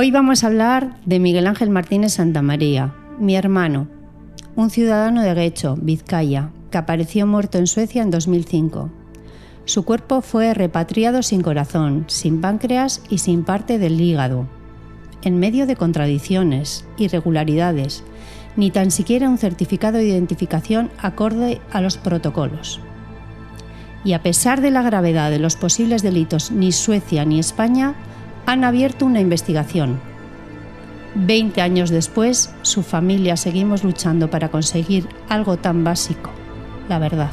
Hoy vamos a hablar de Miguel Ángel Martínez Santamaría, mi hermano, un ciudadano de Guecho, Vizcaya, que apareció muerto en Suecia en 2005. Su cuerpo fue repatriado sin corazón, sin páncreas y sin parte del hígado, en medio de contradicciones, irregularidades, ni tan siquiera un certificado de identificación acorde a los protocolos. Y a pesar de la gravedad de los posibles delitos, ni Suecia ni España han abierto una investigación. 20 años después, su familia seguimos luchando para conseguir algo tan básico, la verdad.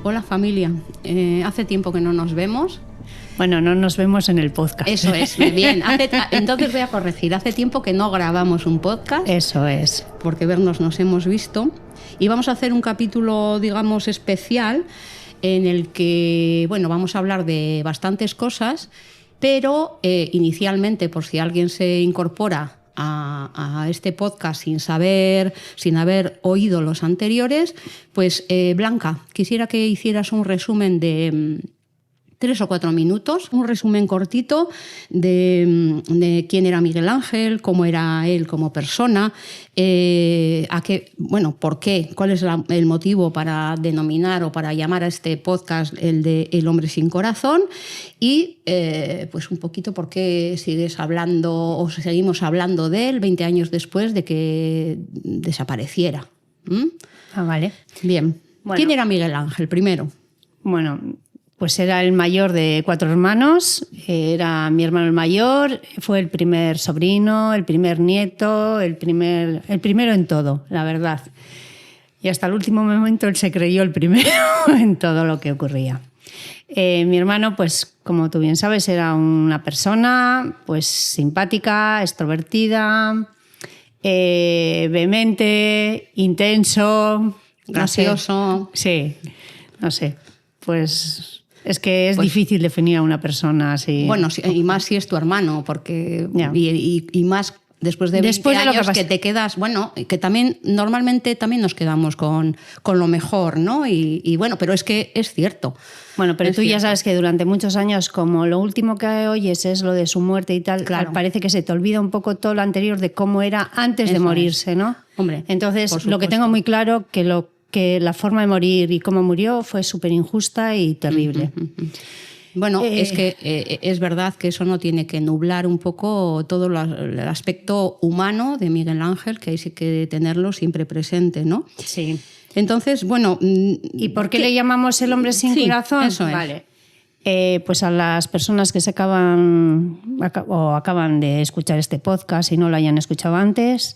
Hola familia, hace tiempo que no nos vemos. Bueno, no nos vemos en el podcast. Eso es, bien. Entonces voy a corregir, hace tiempo que no grabamos un podcast. Eso es. Porque vernos nos hemos visto. Y vamos a hacer un capítulo, digamos, especial en el que, bueno, vamos a hablar de bastantes cosas, pero inicialmente, por si alguien se incorpora a este podcast sin haber oído los anteriores, pues Blanca, quisiera que hicieras un resumen de 3 o 4 minutos, un resumen cortito de quién era Miguel Ángel, cómo era él como persona, por qué, cuál es el motivo para denominar o para llamar a este podcast el de El hombre sin corazón y pues un poquito por qué sigues hablando o seguimos hablando de él 20 años después de que desapareciera. Vale. Bien. Bueno. ¿Quién era Miguel Ángel primero? Bueno, pues era el mayor de 4 hermanos, era mi hermano el mayor, fue el primer sobrino, el primer nieto, el primero en todo, la verdad. Y hasta el último momento él se creyó el primero en todo lo que ocurría. Mi hermano, pues como tú bien sabes, era una persona pues simpática, extrovertida, vehemente, intenso, gracioso. Sí, no sé, pues es que es difícil definir a una persona así. Bueno, y más si es tu hermano, porque y más después de 20 años que te quedas, bueno, que también normalmente también nos quedamos con lo mejor, ¿no? Y bueno, pero es que es cierto. Bueno, pero tú ya sabes que durante muchos años, como lo último que oyes es lo de su muerte y tal, claro, parece que se te olvida un poco todo lo anterior de cómo era antes de morirse, ¿no? Hombre, entonces, lo que tengo muy claro que la forma de morir y cómo murió fue súper injusta y terrible. Bueno, es que es verdad que eso no tiene que nublar un poco todo el aspecto humano de Miguel Ángel, que hay que tenerlo siempre presente, ¿no? Sí. Entonces, bueno... ¿Y por qué le llamamos el hombre sin corazón? Eso es. Vale. Pues a las personas que acaban de escuchar este podcast y no lo hayan escuchado antes...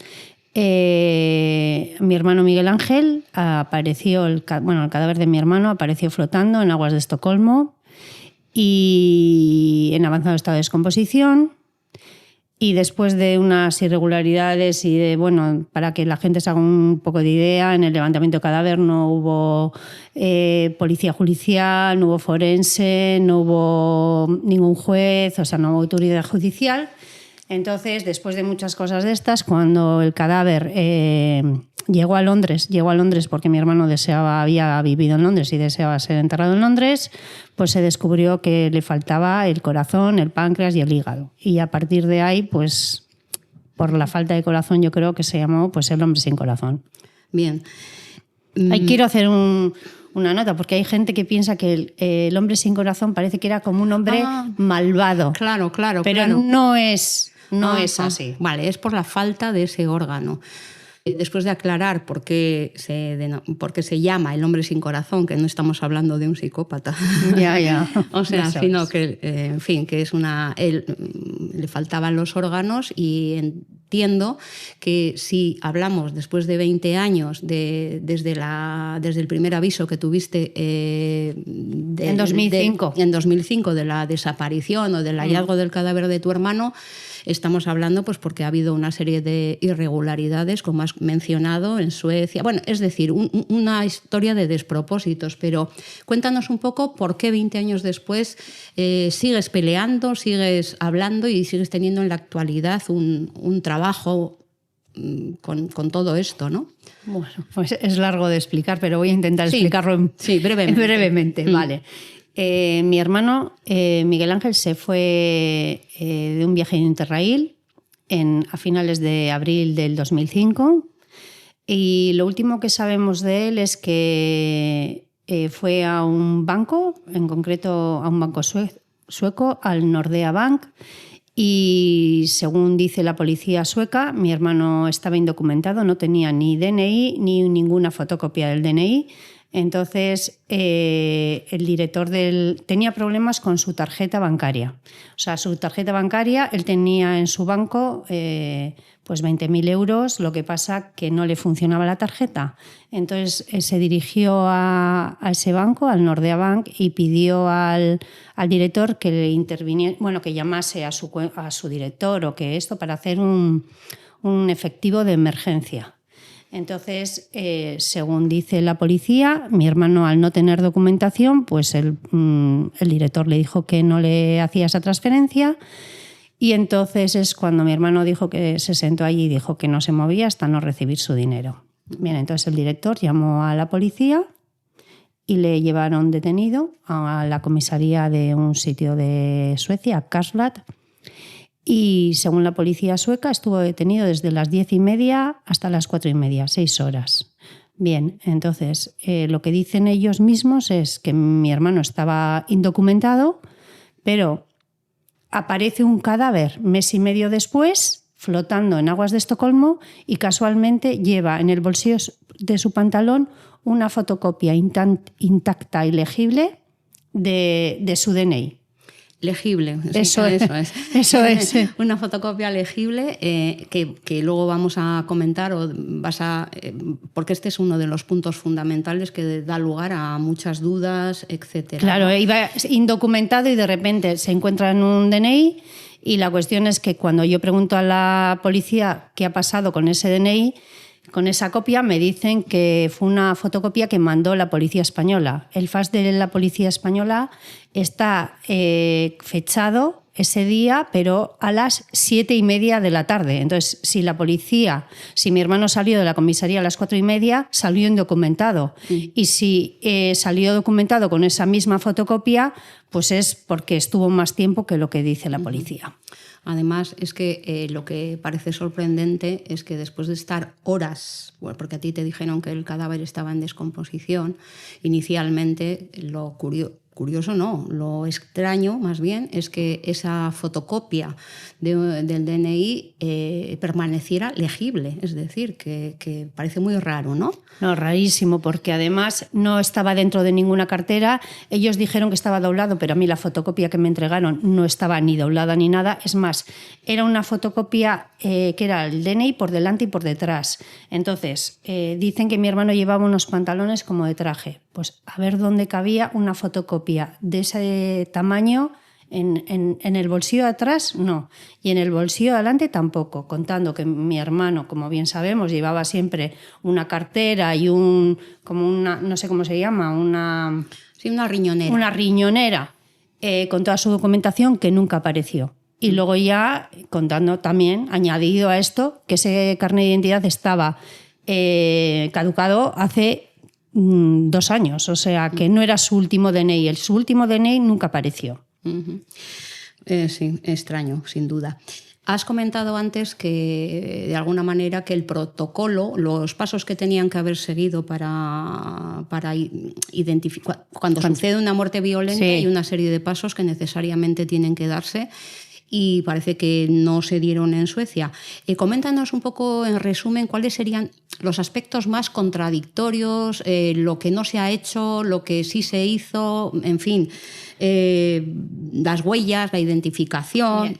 mi hermano Miguel Ángel apareció, el cadáver de mi hermano apareció flotando en aguas de Estocolmo y en avanzado estado de descomposición, y después de unas irregularidades y para que la gente se haga un poco de idea, en el levantamiento de cadáver no hubo policía judicial, no hubo forense, no hubo ningún juez, o sea, no hubo autoridad judicial. Entonces, después de muchas cosas de estas, cuando el cadáver llegó a Londres porque mi hermano había vivido en Londres y deseaba ser enterrado en Londres, pues se descubrió que le faltaba el corazón, el páncreas y el hígado. Y a partir de ahí, pues por la falta de corazón, yo creo que se llamó pues el hombre sin corazón. Bien. Quiero hacer una nota, porque hay gente que piensa que el hombre sin corazón parece que era como un hombre malvado. Claro. Pero no es así. Vale, es por la falta de ese órgano. Después de aclarar por qué se llama el hombre sin corazón, que no estamos hablando de un psicópata. Ya. O sea, sino que, en fin, que él le faltaban los órganos, y entiendo que si hablamos después de 20 años desde el primer aviso que tuviste en 2005 de la desaparición o del hallazgo del cadáver de tu hermano, estamos hablando pues porque ha habido una serie de irregularidades, como has mencionado, en Suecia. Bueno, es decir, una historia de despropósitos, pero cuéntanos un poco por qué 20 años después sigues peleando, sigues hablando y sigues teniendo en la actualidad un trabajo con todo esto, ¿no? Bueno, pues es largo de explicar, pero voy a intentar explicarlo brevemente. Vale. Mi hermano Miguel Ángel se fue de un viaje en Interrail a finales de abril del 2005 y lo último que sabemos de él es que fue a un banco, en concreto a un banco sueco, al Nordea Bank. Y según dice la policía sueca, mi hermano estaba indocumentado, no tenía ni DNI ni ninguna fotocopia del DNI. Entonces, el director tenía problemas con su tarjeta bancaria. O sea, su tarjeta bancaria, él tenía en su banco pues 20.000 euros, lo que pasa que no le funcionaba la tarjeta. Entonces, se dirigió a ese banco, al Nordea Bank, y pidió al director que le interviniera, bueno, que llamase a su director o que esto para hacer un efectivo de emergencia. Entonces, según dice la policía, mi hermano, al no tener documentación, pues el director le dijo que no le hacía esa transferencia y entonces es cuando mi hermano dijo que se sentó allí y dijo que no se movía hasta no recibir su dinero. Bien, entonces el director llamó a la policía y le llevaron detenido a la comisaría de un sitio de Suecia, Karlstad. Y según la policía sueca estuvo detenido desde las 10:30 hasta las 4:30, 6 horas. Bien, entonces lo que dicen ellos mismos es que mi hermano estaba indocumentado, pero aparece un cadáver mes y medio después flotando en aguas de Estocolmo y casualmente lleva en el bolsillo de su pantalón una fotocopia intacta y legible de su DNI. Legible. Eso es. Una fotocopia legible que luego vamos a comentar porque este es uno de los puntos fundamentales que da lugar a muchas dudas, etcétera. Claro, iba indocumentado y de repente se encuentra en un DNI y la cuestión es que cuando yo pregunto a la policía qué ha pasado con ese DNI, con esa copia, me dicen que fue una fotocopia que mandó la policía española. El fax de la policía española está fechado ese día, pero a las 7:30 de la tarde. Entonces, si mi hermano salió de la comisaría a las 4:30, salió indocumentado. Y si salió documentado con esa misma fotocopia, pues es porque estuvo más tiempo que lo que dice la policía. Además, es que lo que parece sorprendente es que después de estar horas, porque a ti te dijeron que el cadáver estaba en descomposición, inicialmente lo curioso no, lo extraño más bien es que esa fotocopia del DNI permaneciera legible, es decir, que parece muy raro, ¿no? No, rarísimo, porque además no estaba dentro de ninguna cartera. Ellos dijeron que estaba doblado, pero a mí la fotocopia que me entregaron no estaba ni doblada ni nada. Es más, era una fotocopia que era el DNI por delante y por detrás. Entonces, dicen que mi hermano llevaba unos pantalones como de traje. Pues a ver dónde cabía una fotocopia de ese tamaño. En el bolsillo de atrás no, y en el bolsillo de adelante tampoco, contando que mi hermano, como bien sabemos, llevaba siempre una cartera y no sé cómo se llama, una riñonera. Una riñonera con toda su documentación que nunca apareció. Y luego ya contando también, añadido a esto, que ese carnet de identidad estaba caducado hace 2 años, o sea que no era su último DNI, su último DNI nunca apareció. Sí, extraño, sin duda. Has comentado antes que, de alguna manera, que el protocolo, los pasos que tenían que haber seguido para identificar, cuando sucede una muerte violenta, sí, hay una serie de pasos que necesariamente tienen que darse y parece que no se dieron en Suecia. Coméntanos un poco, en resumen, cuáles serían los aspectos más contradictorios, lo que no se ha hecho, lo que sí se hizo, en fin, las huellas, la identificación. Bien.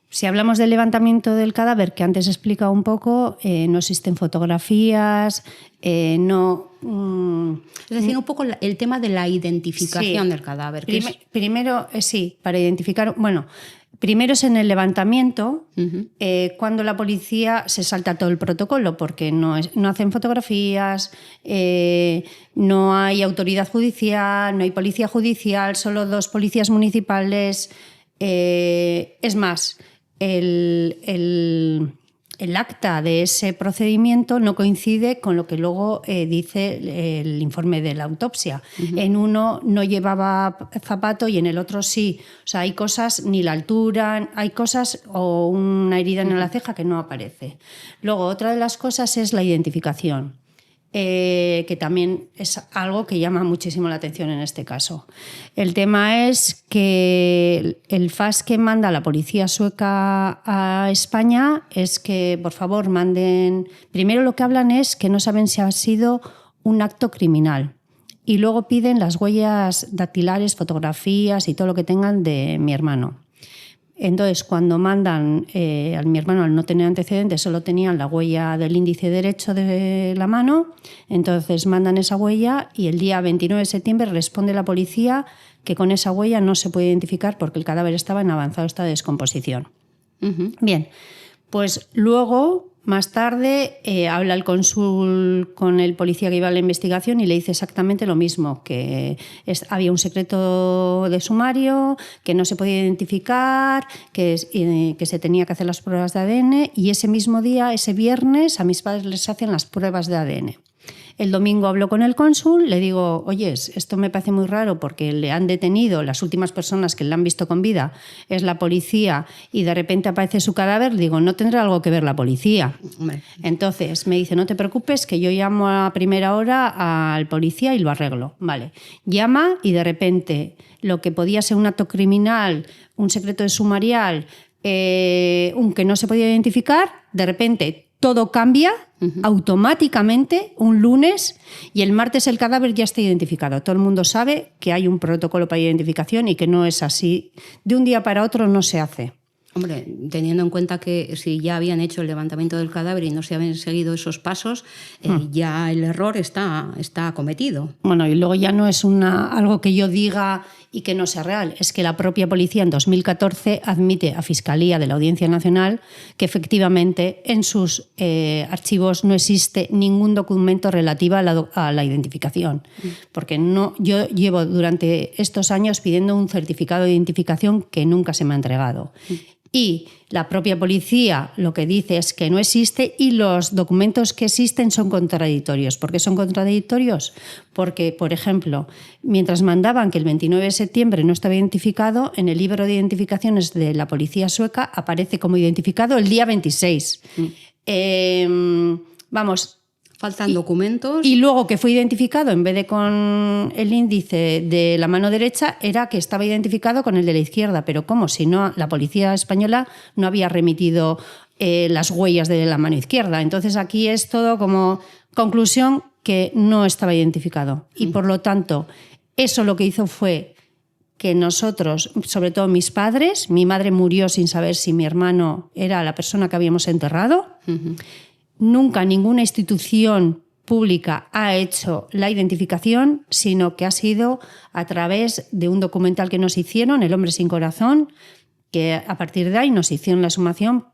Si hablamos del levantamiento del cadáver, que antes he explicado un poco, no existen fotografías, no... Es decir, un poco el tema de la identificación, sí, del cadáver. Primero, sí, para identificar... Bueno, Primero es en el levantamiento, cuando la policía se salta todo el protocolo, porque no hacen fotografías, no hay autoridad judicial, no hay policía judicial, solo 2 policías municipales. Es más, el acta de ese procedimiento no coincide con lo que luego dice el informe de la autopsia. En uno no llevaba zapato y en el otro sí. O sea, hay cosas, ni la altura, hay cosas o una herida en la ceja que no aparece. Luego, otra de las cosas es la identificación, que también es algo que llama muchísimo la atención en este caso. El tema es que el FAS que manda la policía sueca a España es que, por favor, manden... Primero lo que hablan es que no saben si ha sido un acto criminal y luego piden las huellas dactilares, fotografías y todo lo que tengan de mi hermano. Entonces, cuando mandan a mi hermano, al no tener antecedentes, solo tenían la huella del índice derecho de la mano. Entonces mandan esa huella y el día 29 de septiembre responde la policía que con esa huella no se puede identificar porque el cadáver estaba en avanzado estado de descomposición. Bien, pues luego, más tarde, habla el cónsul con el policía que iba a la investigación y le dice exactamente lo mismo, que había un secreto de sumario, que no se podía identificar, que se tenía que hacer las pruebas de ADN, y ese mismo día, ese viernes, a mis padres les hacen las pruebas de ADN. El domingo hablo con el cónsul, le digo, oye, esto me parece muy raro porque le han detenido, las últimas personas que le han visto con vida es la policía y de repente aparece su cadáver. Digo, no tendrá algo que ver la policía. Entonces me dice, no te preocupes, que yo llamo a primera hora al policía y lo arreglo. Vale, llama y de repente lo que podía ser un acto criminal, un secreto de sumarial, un que no se podía identificar, de repente todo cambia automáticamente un lunes y el martes el cadáver ya está identificado. Todo el mundo sabe que hay un protocolo para identificación y que no es así. De un día para otro no se hace. Hombre, teniendo en cuenta que si ya habían hecho el levantamiento del cadáver y no se habían seguido esos pasos, ya el error está cometido. Bueno, y luego ya no es algo que yo diga y que no sea real. Es que la propia policía en 2014 admite a Fiscalía de la Audiencia Nacional que efectivamente en sus archivos no existe ningún documento relativo a la identificación. Porque yo llevo durante estos años pidiendo un certificado de identificación que nunca se me ha entregado. Y la propia policía lo que dice es que no existe y los documentos que existen son contradictorios. ¿Por qué son contradictorios? Porque, por ejemplo, mientras mandaban que el 29 de septiembre no estaba identificado, en el libro de identificaciones de la policía sueca aparece como identificado el día 26. Faltan documentos. Y luego que fue identificado, en vez de con el índice de la mano derecha, era que estaba identificado con el de la izquierda. Pero ¿cómo? Si no, la policía española no había remitido las huellas de la mano izquierda. Entonces aquí es todo como conclusión que no estaba identificado. Y por lo tanto, eso lo que hizo fue que nosotros, sobre todo mis padres, mi madre murió sin saber si mi hermano era la persona que habíamos enterrado. Nunca ninguna institución pública ha hecho la identificación, sino que ha sido a través de un documental que nos hicieron, El hombre sin corazón, que a partir de ahí nos hicieron la sumación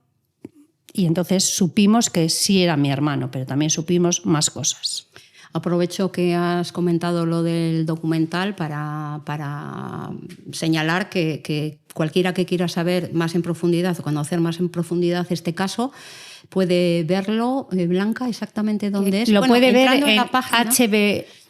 y entonces supimos que sí era mi hermano, pero también supimos más cosas. Aprovecho que has comentado lo del documental para señalar que cualquiera que quiera saber más en profundidad o conocer más en profundidad este caso puede verlo. Blanca, ¿exactamente dónde es? Lo puede ver en la página.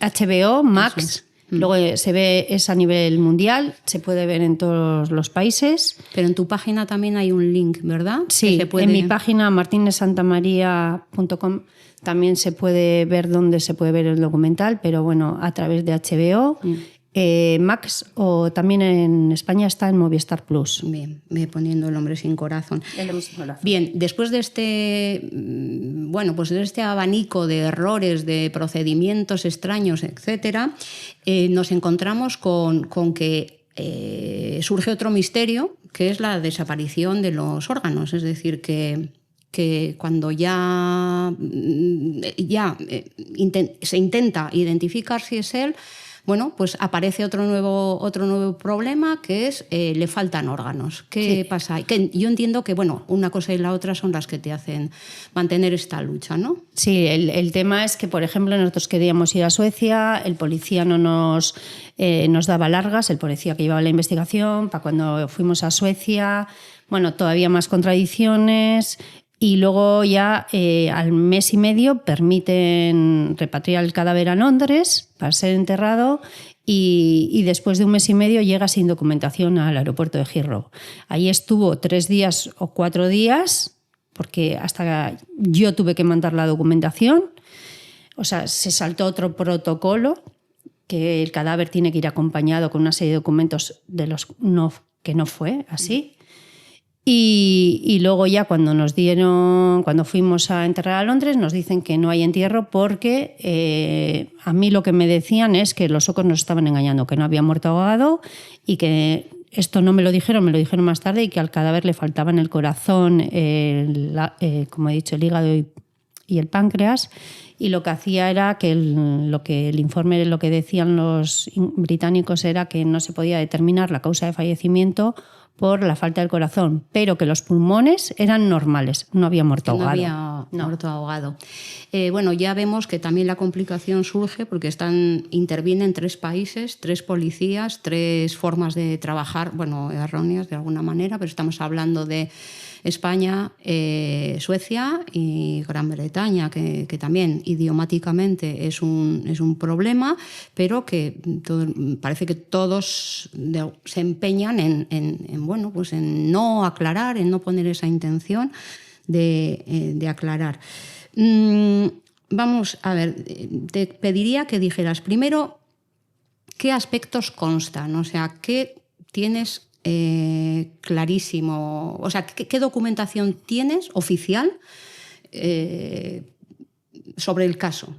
HBO Max. Luego se ve, es a nivel mundial, se puede ver en todos los países. Pero en tu página también hay un link, ¿verdad? Sí, en mi página martinezsantamaria.com también se puede ver dónde se puede ver el documental, pero bueno, a través de HBO, Max, o también en España está en Movistar Plus. Bien, me poniendo El hombre sin corazón. Bien, después de este abanico de errores, de procedimientos extraños, etcétera, nos encontramos con que surge otro misterio, que es la desaparición de los órganos. Es decir, que cuando se intenta identificar si es él, bueno, pues aparece otro nuevo problema, que es le faltan órganos. ¿Qué pasa? Que yo entiendo que, bueno, una cosa y la otra son las que te hacen mantener esta lucha, ¿no? Sí, el tema es que, por ejemplo, nosotros queríamos ir a Suecia, el policía no nos daba largas, el policía que llevaba la investigación, para cuando fuimos a Suecia, bueno, todavía más contradicciones. Y luego ya al mes y medio permiten repatriar el cadáver a Londres para ser enterrado y después de un mes y medio llega sin documentación al aeropuerto de Heathrow. Ahí estuvo 3 días o 4 días porque hasta yo tuve que mandar la documentación. O sea, se saltó otro protocolo que el cadáver tiene que ir acompañado con una serie de documentos que no fue así. Y luego ya cuando fuimos a enterrar a Londres, nos dicen que no hay entierro porque a mí lo que me decían es que los ocos nos estaban engañando, que no había muerto ahogado y que esto no me lo dijeron más tarde, y que al cadáver le faltaban el corazón, como he dicho, el hígado y el páncreas. Y lo que hacía era que el informe, lo que decían los británicos era que no se podía determinar la causa de fallecimiento por la falta del corazón, pero que los pulmones eran normales, no había muerto ahogado. Muerto ahogado. Bueno, ya vemos que también la complicación surge porque intervienen 3 países, 3 policías, 3 formas de trabajar, bueno, erróneas de alguna manera, pero estamos hablando de España, Suecia y Gran Bretaña, que también idiomáticamente es un problema, pero que parece que todos se empeñan bueno, pues en no aclarar, en no poner esa intención de aclarar. Vamos a ver, te pediría que dijeras primero qué aspectos constan, o sea, qué tienes clarísimo, o sea, ¿qué documentación tienes oficial sobre el caso?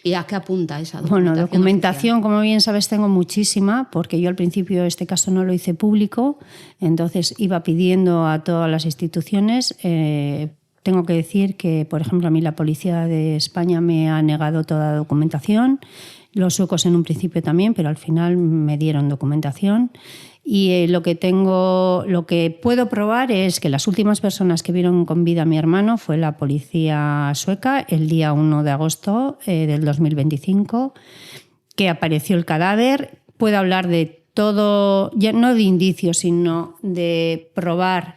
¿Y a qué apunta esa documentación? Bueno, documentación, oficial? Como bien sabes, tengo muchísima, porque yo al principio este caso no lo hice público, entonces iba pidiendo a todas las instituciones. Tengo que decir que, por ejemplo, a mí la Policía de España me ha negado toda documentación, los suecos en un principio también, pero al final me dieron documentación. Y lo que puedo probar es que las últimas personas que vieron con vida a mi hermano fue la policía sueca el día 1 de agosto del 2025, que apareció el cadáver. Puedo hablar de todo, ya no de indicios, sino de probar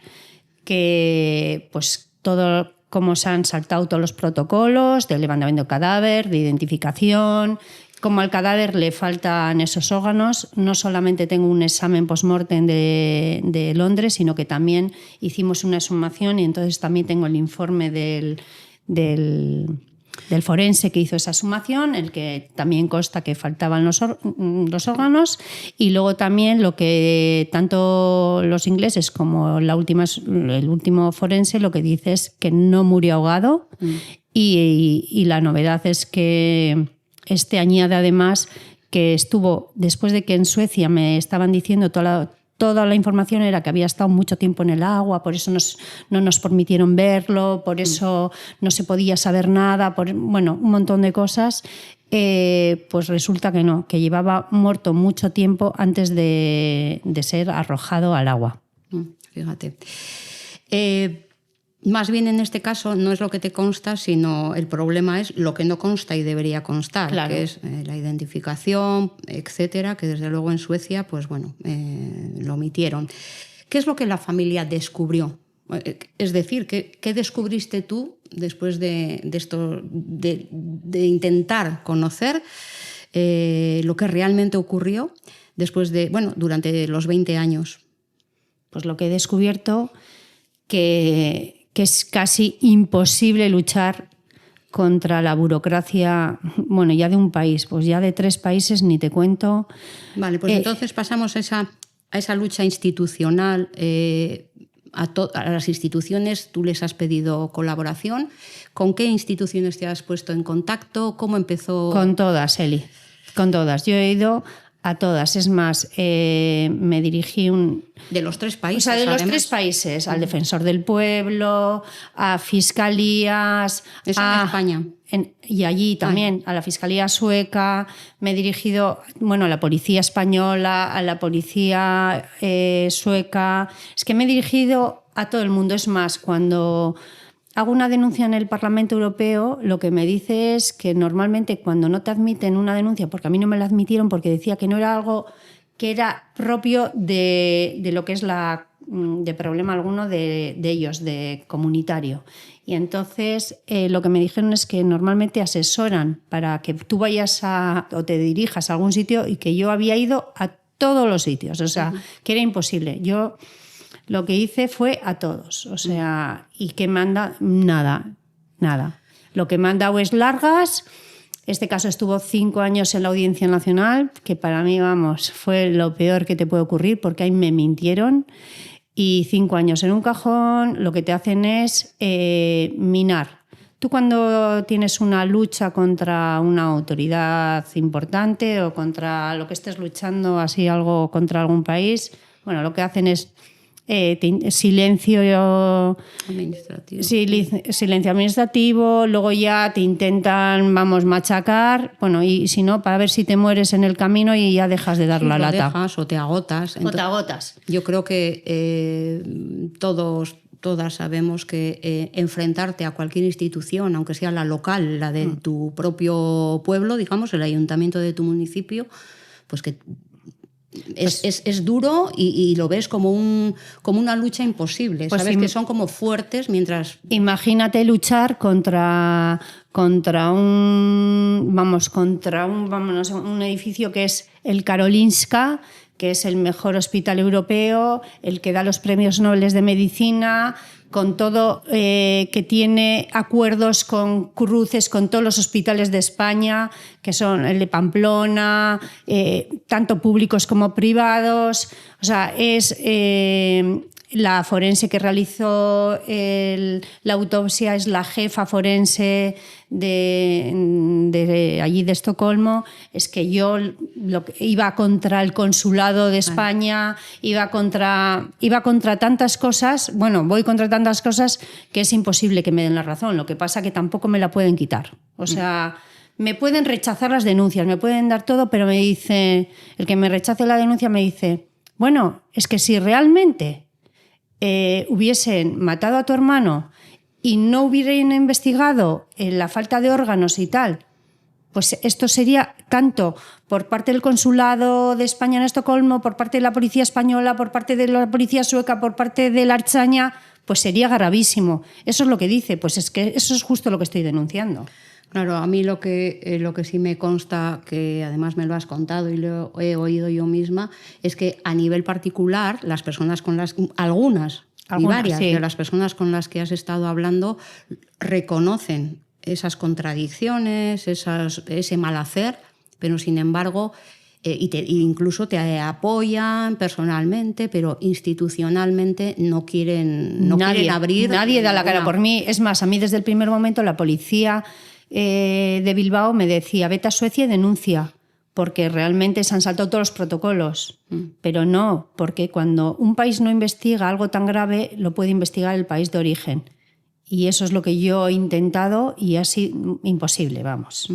que pues todo, cómo se han saltado todos los protocolos del levantamiento del cadáver, de identificación. Como al cadáver le faltan esos órganos, no solamente tengo un examen post-mortem de Londres, sino que también hicimos una exhumación y entonces también tengo el informe del forense que hizo esa exhumación, el que también consta que faltaban los órganos, y luego también lo que tanto los ingleses como el último forense lo que dice es que no murió ahogado y la novedad es que añade además que estuvo, después de que en Suecia me estaban diciendo toda la información era que había estado mucho tiempo en el agua, por eso no nos permitieron verlo, por eso no se podía saber nada, bueno, un montón de cosas, pues resulta que no, que llevaba muerto mucho tiempo antes de ser arrojado al agua. Fíjate. Más bien en este caso no es lo que te consta, sino el problema es lo que no consta y debería constar, claro, que es la identificación, etcétera, que desde luego en Suecia, pues bueno, lo omitieron. ¿Qué es lo que la familia descubrió? Es decir, ¿qué descubriste tú después de esto, de intentar conocer lo que realmente ocurrió después durante los 20 años? Pues lo que he descubierto que es casi imposible luchar contra la burocracia, bueno, ya de un país, pues ya de 3 países ni te cuento. Vale, pues entonces pasamos a esa lucha institucional. A las instituciones tú les has pedido colaboración. ¿Con qué instituciones te has puesto en contacto? ¿Cómo empezó? Con todas, Eli, con todas. Yo he ido A todas. Es más, me dirigí de los 3 países. O sea, de los además. 3 países, al Defensor del Pueblo, a fiscalías. Eso en España. Y allí también, a la Fiscalía Sueca. Me he dirigido, bueno, a la Policía Española, a la Policía Sueca. Es que me he dirigido a todo el mundo. Es más, cuando hago una denuncia en el Parlamento Europeo, lo que me dice es que normalmente cuando no te admiten una denuncia, porque a mí no me la admitieron porque decía que no era algo que era propio de lo que es de problema alguno de ellos, de comunitario. Y entonces lo que me dijeron es que normalmente asesoran para que tú vayas o te dirijas a algún sitio, y que yo había ido a todos los sitios, o sea, que era imposible. Yo lo que hice fue a todos, o sea, y que manda nada. Lo que me han dado es largas. Este caso estuvo 5 años en la Audiencia Nacional, que para mí, vamos, fue lo peor que te puede ocurrir, porque ahí me mintieron. Y 5 años en un cajón, lo que te hacen es minar. Tú, cuando tienes una lucha contra una autoridad importante o contra lo que estés luchando, así algo contra algún país, bueno, lo que hacen es silencio administrativo, luego ya te intentan, machacar, bueno, y si no, para ver si te mueres en el camino y ya dejas de dar la lata. Dejas, o te agotas. O te agotas. Yo creo que todas sabemos que enfrentarte a cualquier institución, aunque sea la local, la de tu propio pueblo, digamos, el ayuntamiento de tu municipio, pues que es duro y lo ves como una lucha imposible. Pues sabes que son como fuertes mientras... Imagínate luchar contra un edificio que es el Karolinska, que es el mejor hospital europeo, el que da los premios Nobel de Medicina, con todo, que tiene acuerdos con cruces con todos los hospitales de España, que son el de Pamplona, tanto públicos como privados. O sea, es la forense que realizó la autopsia, es la jefa forense de allí de Estocolmo. Es que yo iba contra el consulado de España, iba contra tantas cosas, voy contra tantas cosas que es imposible que me den la razón. Lo que pasa que tampoco me la pueden quitar. O sea, me pueden rechazar las denuncias, me pueden dar todo, pero me dice, el que me rechace la denuncia me dice, bueno, es que si realmente hubiesen matado a tu hermano y no hubieran investigado la falta de órganos y tal, pues esto sería tanto por parte del consulado de España en Estocolmo, por parte de la policía española, por parte de la policía sueca, por parte de la Archaña, pues sería gravísimo. Eso es lo que dice, pues es que eso es justo lo que estoy denunciando. Claro, a mí lo que sí me consta, que además me lo has contado y lo he oído yo misma, es que a nivel particular, las personas algunas y varias de las personas con las que has estado hablando reconocen esas contradicciones, ese mal hacer, pero sin embargo, incluso te apoyan personalmente, pero institucionalmente no quieren abrir. Nadie da la cara por mí. Es más, a mí desde el primer momento la policía de Bilbao me decía, vete a Suecia y denuncia, porque realmente se han saltado todos los protocolos. Pero no, porque cuando un país no investiga algo tan grave, lo puede investigar el país de origen. Y eso es lo que yo he intentado y ha sido imposible, vamos.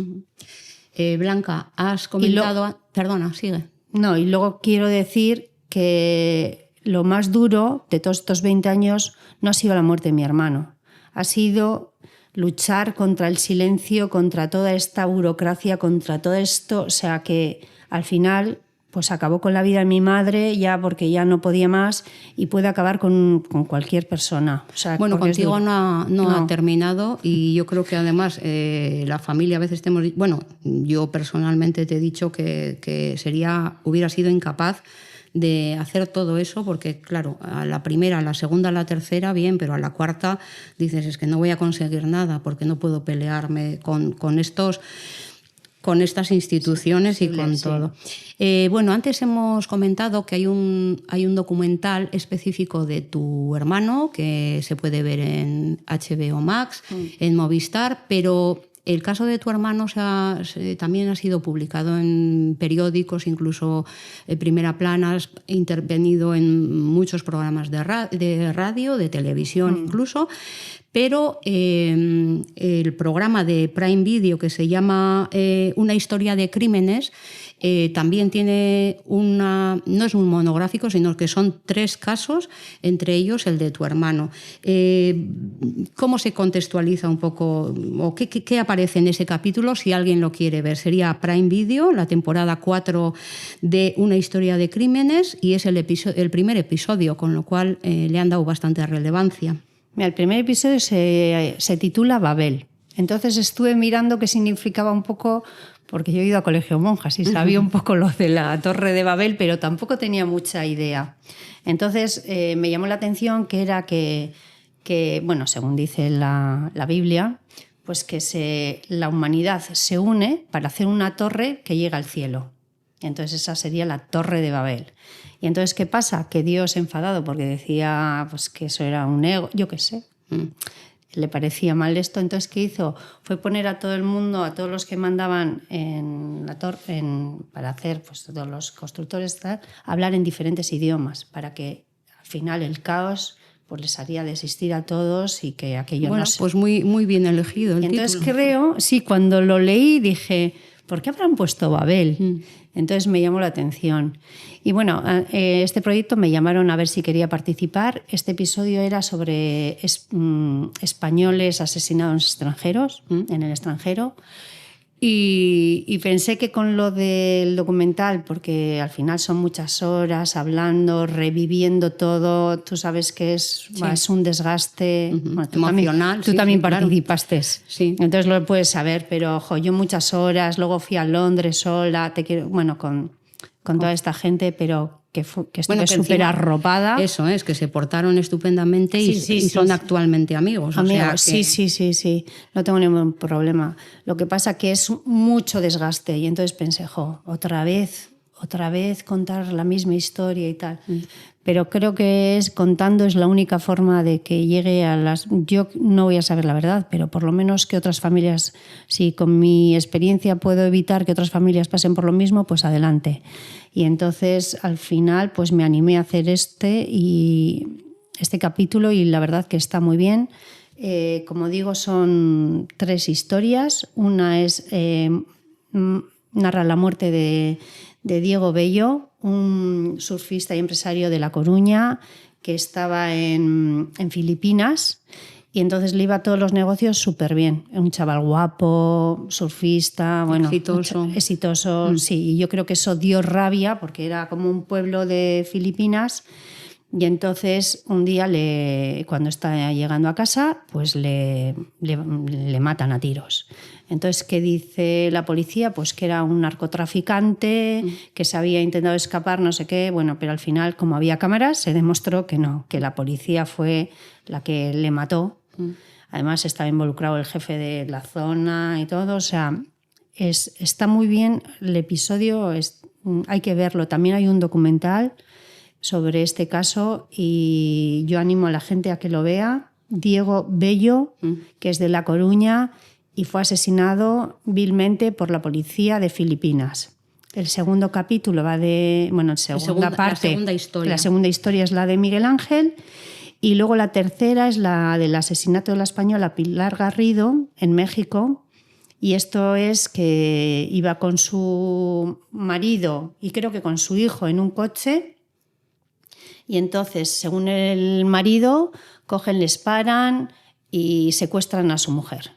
Blanca, has comentado... Perdona, sigue. No, y luego quiero decir que lo más duro de todos estos 20 años no ha sido la muerte de mi hermano. Ha sido luchar contra el silencio, contra toda esta burocracia, contra todo esto. O sea que al final pues acabó con la vida de mi madre, ya porque ya no podía más, y puede acabar con cualquier persona. O sea, bueno, contigo no ha terminado, y yo creo que además la familia a veces yo personalmente te he dicho que hubiera sido incapaz de hacer todo eso, porque claro, a la primera, a la segunda, a la tercera, bien, pero a la cuarta dices, es que no voy a conseguir nada porque no puedo pelearme con estas instituciones y con todo. Antes hemos comentado que hay un documental específico de tu hermano que se puede ver en HBO Max, en Movistar, pero el caso de tu hermano también ha sido publicado en periódicos, incluso Primera Plana, has intervenido en muchos programas de radio, de televisión incluso, pero el programa de Prime Video que se llama Una historia de crímenes también tiene no es un monográfico, sino que son 3 casos, entre ellos el de tu hermano. ¿Cómo se contextualiza un poco o qué aparece en ese capítulo si alguien lo quiere ver? Sería Prime Video, la temporada 4 de Una historia de crímenes, y es el primer episodio, con lo cual le han dado bastante relevancia. Mira, el primer episodio se titula Babel. Entonces estuve mirando qué significaba un poco, porque yo he ido a colegio monjas y sabía un poco lo de la Torre de Babel, pero tampoco tenía mucha idea. Entonces me llamó la atención que era que bueno, según dice la Biblia, pues que la humanidad se une para hacer una torre que llega al cielo. Entonces esa sería la Torre de Babel. Y entonces, ¿qué pasa? Que Dios, enfadado porque decía pues, que eso era un ego, yo qué sé, le parecía mal esto. Entonces, ¿qué hizo? Fue poner a todo el mundo, a todos los que mandaban en la torre, para hacer, pues todos los constructores, hablar en diferentes idiomas, para que al final el caos pues les haría desistir a todos y que aquello bueno, no se... Pues muy, muy bien elegido el Entonces título. creo, sí, cuando lo leí dije, ¿por qué habrán puesto Babel? Entonces me llamó la atención. Y bueno, este proyecto me llamaron a ver si quería participar. Este episodio era sobre españoles asesinados extranjeros, en el extranjero. Y pensé que con lo del documental, porque al final son muchas horas hablando, reviviendo todo, tú sabes que es un desgaste bueno, emocional. Tú también claro. participaste, sí. Entonces lo puedes saber, pero yo muchas horas, luego fui a Londres sola, con toda esta gente, pero que estuve súper arropada. Eso es, que se portaron estupendamente y son actualmente amigos. Amigos, o sea que... sí, no tengo ningún problema. Lo que pasa que es mucho desgaste y entonces pensé, otra vez contar la misma historia y tal. Pero creo que contando es la única forma de que llegue a las... Yo no voy a saber la verdad, pero por lo menos que otras familias, si con mi experiencia puedo evitar que otras familias pasen por lo mismo, pues adelante. Y entonces al final pues me animé a hacer este capítulo y la verdad que está muy bien. Como digo, son 3 historias. Una narra la muerte de Diego Bello, un surfista y empresario de La Coruña que estaba en Filipinas y entonces le iba a todos los negocios súper bien. Un chaval guapo, surfista, exitoso. Sí, y yo creo que eso dio rabia porque era como un pueblo de Filipinas y entonces un día cuando está llegando a casa pues le matan a tiros. Entonces, ¿qué dice la policía? Pues que era un narcotraficante, que se había intentado escapar, no sé qué. Bueno, pero al final, como había cámaras, se demostró que no, que la policía fue la que le mató. Además, estaba involucrado el jefe de la zona y todo. O sea, está muy bien el episodio, hay que verlo. También hay un documental sobre este caso y yo animo a la gente a que lo vea. Diego Bello, que es de La Coruña, y fue asesinado vilmente por la policía de Filipinas. El segundo capítulo va de... Bueno, la segunda historia. La segunda historia es la de Miguel Ángel y luego la tercera es la del asesinato de la española Pilar Garrido en México. Y esto es que iba con su marido y creo que con su hijo en un coche y entonces, según el marido, cogen, les paran y secuestran a su mujer.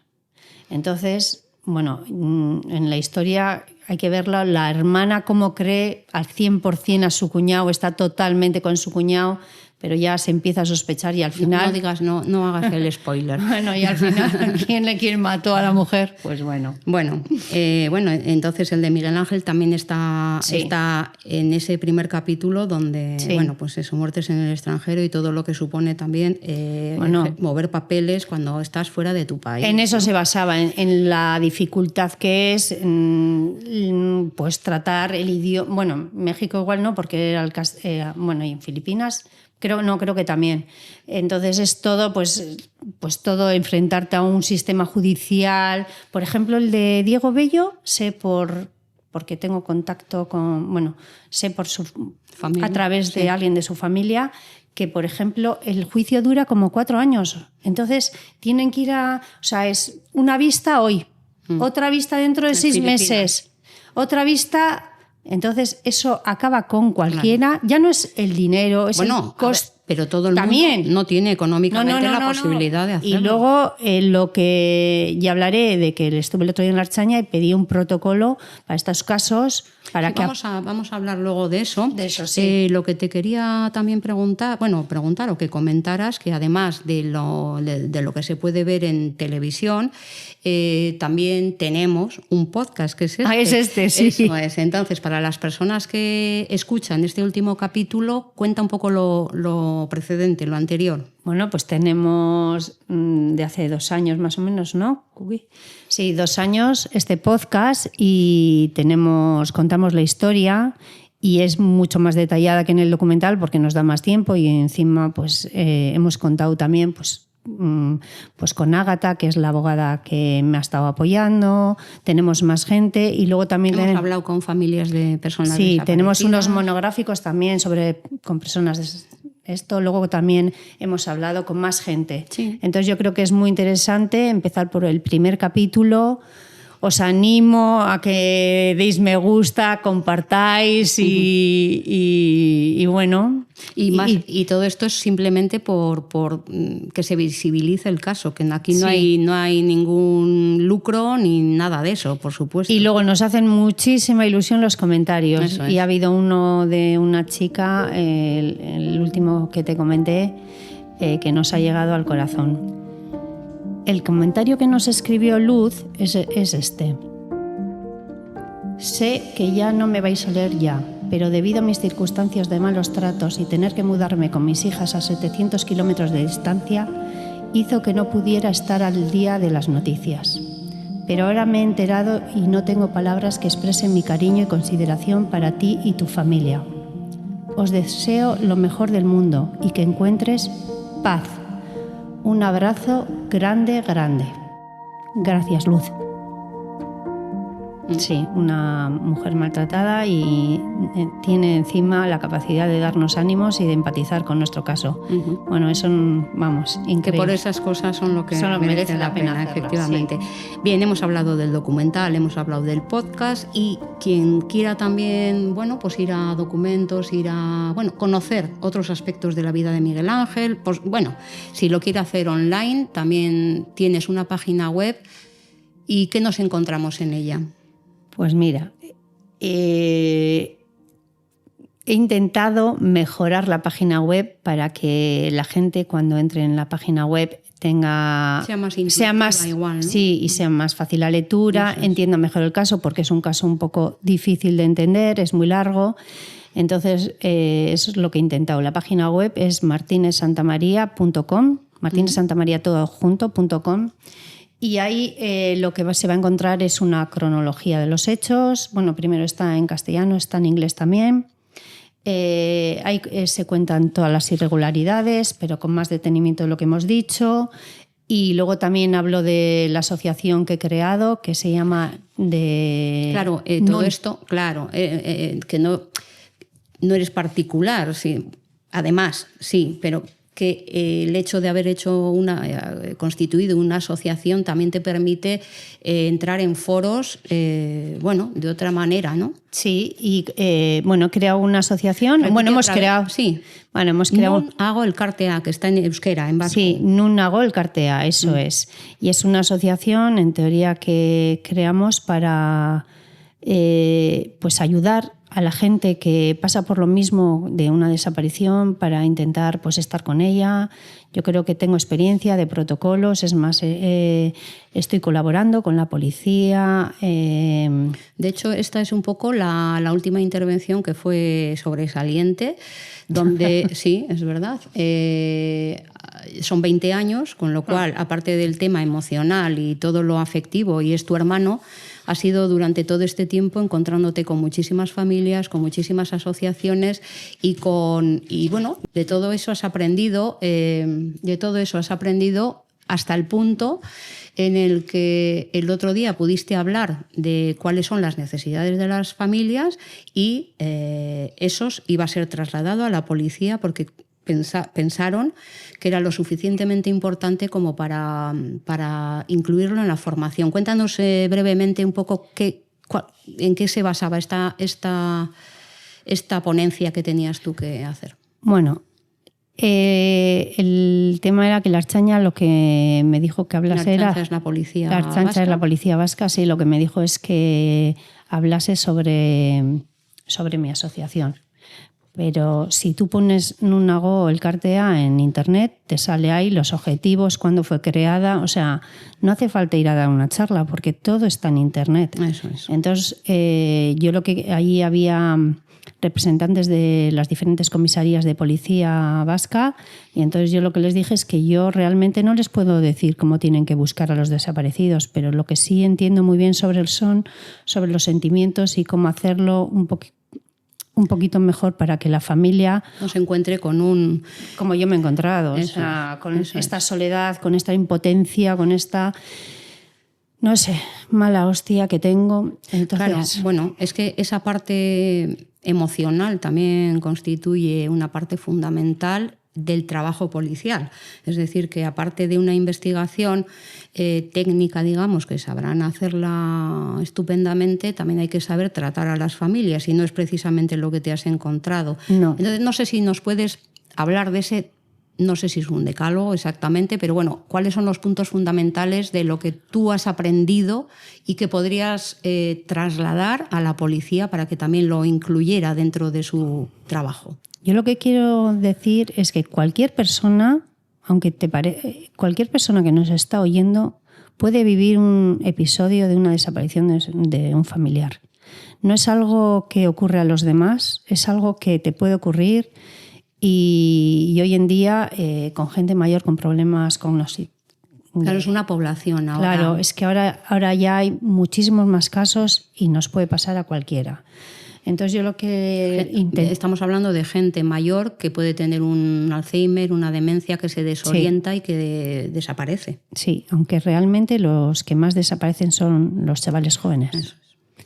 Entonces, bueno, en la historia hay que verla, la hermana cómo cree al 100% a su cuñado, está totalmente con su cuñado, pero ya se empieza a sospechar y al final... No hagas el spoiler. Bueno, y al final, ¿quién mató a la mujer? Pues bueno. Bueno, entonces el de Miguel Ángel también está en ese primer capítulo donde, pues eso, muertes en el extranjero y todo lo que supone también mover papeles cuando estás fuera de tu país. En eso se basaba, en la dificultad que es pues tratar el idioma... Bueno, México igual no, porque era y en Filipinas... Creo que también. Entonces es todo, pues pues todo, enfrentarte a un sistema judicial. Por ejemplo, el de Diego Bello, sé porque tengo contacto sé por su familia, a través de alguien de su familia, que, por ejemplo, el juicio dura como 4 años. Entonces, tienen que ir es una vista hoy, otra vista dentro de 6 meses, otra vista. Entonces, eso acaba con cualquiera. Claro. Ya no es el dinero, es el coste. Pero todo el mundo no tiene económicamente la posibilidad de hacerlo. Y luego lo que ya hablaré de que estuve el otro día en la Archaña y pedí un protocolo para estos casos. Vamos a hablar luego de eso. De eso, sí. Lo que te quería también preguntar o que comentaras, que además de lo que se puede ver en televisión, también tenemos un podcast que es este. Es este, sí. Eso es. Entonces, para las personas que escuchan este último capítulo, cuenta un poco lo precedente, lo anterior. Bueno, pues tenemos de hace 2 años más o menos, ¿no? Sí, 2 años este podcast y contamos la historia y es mucho más detallada que en el documental porque nos da más tiempo y encima pues hemos contado también pues con Ágata, que es la abogada que me ha estado apoyando, tenemos más gente y luego también... Hemos hablado con familias de personas desaparecidas. Tenemos unos monográficos también con personas esto, luego también hemos hablado con más gente. Sí. Entonces yo creo que es muy interesante empezar por el primer capítulo. Os animo a que deis me gusta, compartáis y bueno. Y todo esto es simplemente por que se visibilice el caso, que aquí no hay ningún lucro ni nada de eso, por supuesto. Y luego nos hacen muchísima ilusión los comentarios. Eso es. Y ha habido uno de una chica, el último que te comenté, que nos ha llegado al corazón. El comentario que nos escribió Luz es este. Sé que ya no me vais a leer ya, pero debido a mis circunstancias de malos tratos y tener que mudarme con mis hijas a 700 kilómetros de distancia, hizo que no pudiera estar al día de las noticias. Pero ahora me he enterado y no tengo palabras que expresen mi cariño y consideración para ti y tu familia. Os deseo lo mejor del mundo y que encuentres paz. Un abrazo grande, grande. Gracias, Luz. Sí, una mujer maltratada y tiene encima la capacidad de darnos ánimos y de empatizar con nuestro caso. Uh-huh. Bueno, eso, increíble. Que por esas cosas son lo que merece la pena hacerlas, efectivamente. Sí. Bien, hemos hablado del documental, hemos hablado del podcast y quien quiera también, pues ir a documentos, conocer otros aspectos de la vida de Miguel Ángel, pues si lo quiere hacer online, también tienes una página web. ¿Y qué nos encontramos en ella? Pues mira, he intentado mejorar la página web para que la gente cuando entre en la página web sea más igual, ¿no? Sí, y sea más fácil la lectura, entienda mejor el caso porque es un caso un poco difícil de entender, es muy largo. Entonces, eso es lo que he intentado. La página web es martinezsantamaria.com, martinezsantamaria.com. Y ahí lo que se va a encontrar es una cronología de los hechos. Primero está en castellano, está en inglés también. Ahí se cuentan todas las irregularidades, pero con más detenimiento de lo que hemos dicho. Y luego también hablo de la asociación que he creado, que se llama Claro, todo esto, claro, que no eres particular, sí. Además, sí, pero que el hecho de haber constituido una asociación también te permite entrar en foros, de otra manera, ¿no? Sí, y he creado una asociación. Hemos creado Nun hago el Cartea, que está en euskera, en vasco. Sí, Nun hago el Cartea, eso es. Y es una asociación, en teoría, que creamos para ayudar a la gente que pasa por lo mismo de una desaparición para intentar estar con ella. Yo creo que tengo experiencia de protocolos, es más, estoy colaborando con la policía. De hecho, esta es un poco la última intervención que fue sobresaliente, donde, sí, es verdad, son 20 años, con lo cual, aparte del tema emocional y todo lo afectivo, y es tu hermano, has ido durante todo este tiempo encontrándote con muchísimas familias, con muchísimas asociaciones de todo eso has aprendido hasta el punto en el que el otro día pudiste hablar de cuáles son las necesidades de las familias y esos iba a ser trasladado a la policía porque pensaron que era lo suficientemente importante como para incluirlo en la formación. Cuéntanos brevemente un poco en qué se basaba esta ponencia que tenías tú que hacer. Bueno, el tema era que la Ertzaintza lo que me dijo que hablase era... es la policía vasca. La Ertzaintza es la policía vasca, sí, lo que me dijo es que hablase sobre mi asociación. Pero si tú pones Nunago Elkartea en internet, te sale ahí los objetivos, cuándo fue creada. O sea, no hace falta ir a dar una charla porque todo está en internet. Eso es. Entonces, yo lo que allí había representantes de las diferentes comisarías de policía vasca y entonces yo lo que les dije es que yo realmente no les puedo decir cómo tienen que buscar a los desaparecidos, pero lo que sí entiendo muy bien sobre los sentimientos y cómo hacerlo un poquito mejor para que la familia no se encuentre con como yo me he encontrado, o sea, con esta soledad, con esta impotencia, con esta, no sé, mala hostia que tengo. Entonces, claro, bueno, es que esa parte emocional también constituye una parte fundamental del trabajo policial. Es decir, que aparte de una investigación técnica, digamos, que sabrán hacerla estupendamente, también hay que saber tratar a las familias y no es precisamente lo que te has encontrado. No. Entonces, no sé si nos puedes hablar de ese, no sé si es un decálogo exactamente, pero bueno, ¿cuáles son los puntos fundamentales de lo que tú has aprendido y que podrías trasladar a la policía para que también lo incluyera dentro de su trabajo? Yo lo que quiero decir es que cualquier persona, cualquier persona que nos está oyendo puede vivir un episodio de una desaparición de un familiar. No es algo que ocurre a los demás, es algo que te puede ocurrir y hoy en día con gente mayor con problemas cognitivos. Claro, es una población ahora. Claro, es que ahora ya hay muchísimos más casos y nos puede pasar a cualquiera. Entonces yo lo que estamos hablando de gente mayor que puede tener un Alzheimer, una demencia que se desorienta y que desaparece. Sí, aunque realmente los que más desaparecen son los chavales jóvenes. Eso es.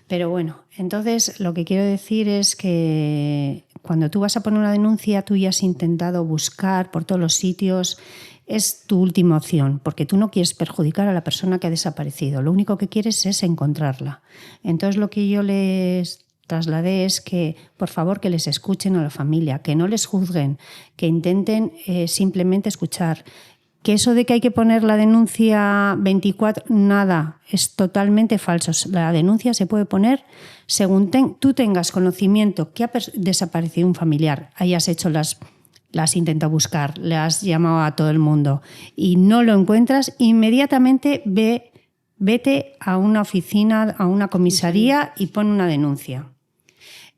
Pero bueno, entonces lo que quiero decir es que cuando tú vas a poner una denuncia, tú ya has intentado buscar por todos los sitios, es tu última opción, porque tú no quieres perjudicar a la persona que ha desaparecido, lo único que quieres es encontrarla. Entonces lo que yo les trasladé es que, por favor, que les escuchen a la familia, que no les juzguen, que intenten simplemente escuchar. Que eso de que hay que poner la denuncia 24, nada, es totalmente falso. La denuncia se puede poner según tú tengas conocimiento que ha desaparecido un familiar, hayas hecho las intentado buscar, le has llamado a todo el mundo y no lo encuentras, inmediatamente vete a una oficina, a una comisaría y pon una denuncia.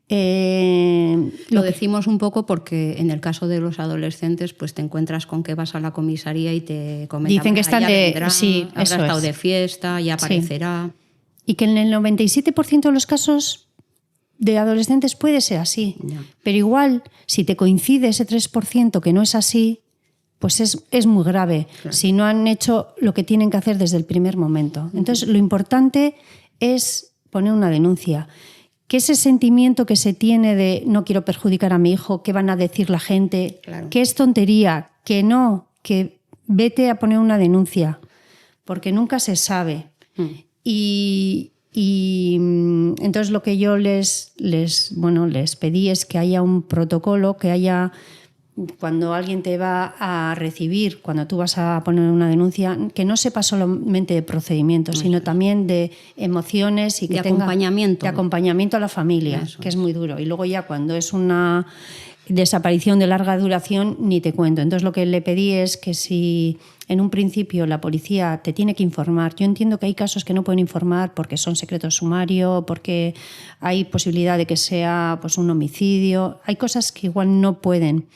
Lo decimos un poco porque en el caso de los adolescentes pues te encuentras con que vas a la comisaría y te comentan dicen que están vendrá, sí, habrá estado de fiesta, ya aparecerá. Sí. Y que en el 97% de los casos de adolescentes puede ser así. Ya. Pero igual, si te coincide ese 3% que no es así, pues es muy grave. Claro. Si no han hecho lo que tienen que hacer desde el primer momento. Entonces, lo importante es poner una denuncia. Que ese sentimiento que se tiene de no quiero perjudicar a mi hijo, qué van a decir la gente, claro, que es tontería, que no, que vete a poner una denuncia, porque nunca se sabe. Y entonces lo que yo les pedí es que haya un protocolo, que haya, cuando alguien te va a recibir, cuando tú vas a poner una denuncia, que no sepa solamente de procedimientos, sino también de emociones y que tenga acompañamiento. De acompañamiento a la familia, eso que es muy duro. Y luego ya cuando es una desaparición de larga duración, ni te cuento. Entonces lo que le pedí es que si en un principio la policía te tiene que informar, yo entiendo que hay casos que no pueden informar porque son secreto sumario, porque hay posibilidad de que sea pues un homicidio, hay cosas que igual no pueden,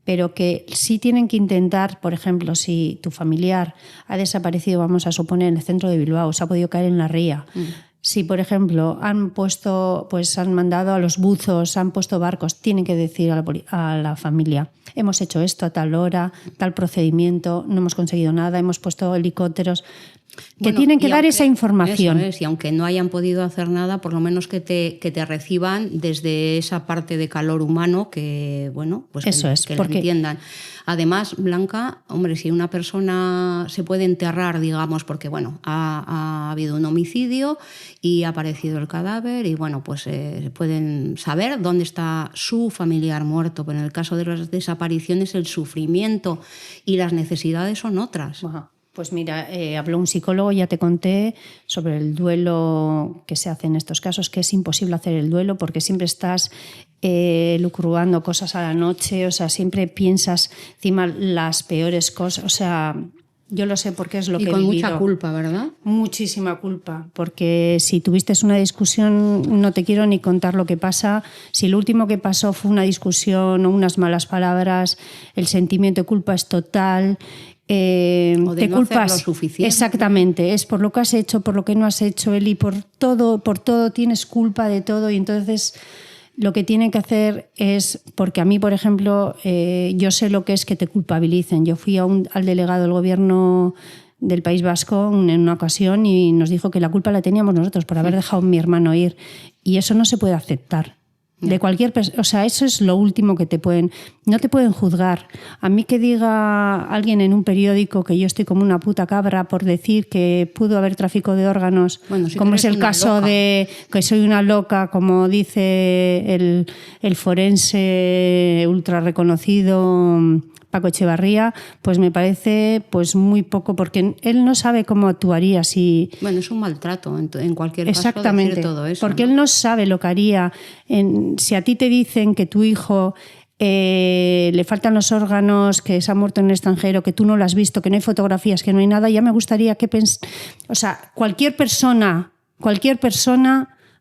pero que sí tienen que intentar, por ejemplo, si tu familiar ha desaparecido, vamos a suponer, en el centro de Bilbao, se ha podido caer en la ría, Si, por ejemplo, han mandado a los buzos, han puesto barcos, tienen que decir a la familia: hemos hecho esto a tal hora, tal procedimiento, no hemos conseguido nada, hemos puesto helicópteros. Que tienen que dar esa información. Eso es, y aunque no hayan podido hacer nada, por lo menos que te reciban desde esa parte de calor humano que, bueno, pues eso es, que lo entiendan. Además, Blanca, hombre, si una persona se puede enterrar, digamos, porque, bueno, ha habido un homicidio y ha aparecido el cadáver y, bueno, pues pueden saber dónde está su familiar muerto, pero en el caso de las desapariciones el sufrimiento y las necesidades son otras. Ajá. Pues mira, habló un psicólogo, ya te conté, sobre el duelo que se hace en estos casos, que es imposible hacer el duelo porque siempre estás lucrubando cosas a la noche, o sea, siempre piensas encima las peores cosas, o sea, yo lo sé porque es lo que he vivido. Y con mucha culpa, ¿verdad? Muchísima culpa, porque si tuviste una discusión, no te quiero ni contar lo que pasa. Si lo último que pasó fue una discusión o unas malas palabras, el sentimiento de culpa es total. O de te no culpas hacer lo suficiente. Exactamente, es por lo que has hecho, por lo que no has hecho, Eli, por todo tienes culpa de todo, y entonces lo que tienen que hacer es, porque a mí, por ejemplo, yo sé lo que es que te culpabilicen. Yo fui al delegado del gobierno del País Vasco en una ocasión y nos dijo que la culpa la teníamos nosotros por haber dejado a mi hermano ir, y eso no se puede aceptar. De cualquier persona, o sea, eso es lo último que no te pueden juzgar. A mí que diga alguien en un periódico que yo estoy como una puta cabra por decir que pudo haber tráfico de órganos, bueno, si como es el caso loca. De que soy una loca, como dice el forense ultra reconocido Paco Echevarría, pues me parece pues muy poco, porque él no sabe cómo actuaría si... Bueno, es un maltrato en cualquier Exactamente, caso decir todo eso. Porque ¿no? él no sabe lo que haría. Si a ti te dicen que tu hijo le faltan los órganos, que se ha muerto en el extranjero, que tú no lo has visto, que no hay fotografías, que no hay nada, ya me gustaría que o sea, cualquier persona,